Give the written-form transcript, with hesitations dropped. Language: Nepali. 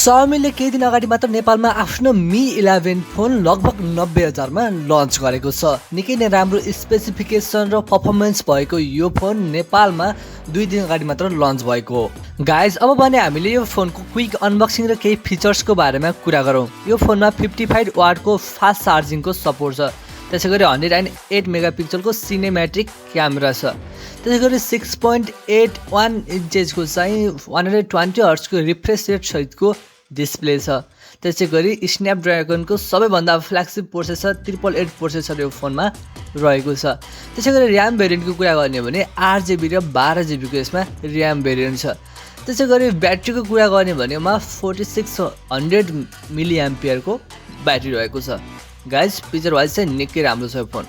Xiaomi ले केही दिन अगाडि मात्र नेपालमा आफ्नो Mi 11 फोन लगभग 90,000 मा लन्च गरेको छ। निकै नै राम्रो स्पेसिफिकेसन र परफर्मेन्स भएको यो फोन नेपालमा 2 दिन अगाडि मात्र लन्च भएको हो। गाइज अब भने हामीले यो फोनको क्विक अनबक्सिङ र केही फिचर्सको बारेमा कुरा गरौँ। यो फोनमा 55 वाटको फास्ट चार्जिङको सपोर्ट छ। त्यसैगरी 108 मेगापिक्सलको सिनेम्याटिक क्यामेरा छ। त्यसैगरी 6.81 इन्चेसको चाहिँ 120 हर्ट्जको रिफ्रेश रेट सहितको डिस्प्ले छ। त्यसैगरी स्न्यापड्र्यागनको सबैभन्दा फ्ल्यागशिप प्रोसेसर 888 प्रोसेसर यो फोनमा रहेको छ। त्यसैगरी र्याम भेरिएन्टको कुरा गर्ने हो भने 8GB र 12GB को यसमा र्याम भेरिएन्ट छ। त्यसैगरी ब्याट्रीको कुरा गर्ने भनेमा 4600 मिलिएम्पियरको ब्याट्री रहेको छ। गाइज पिक्चर वाइज चाहिँ निकै राम्रो छ यो फोन।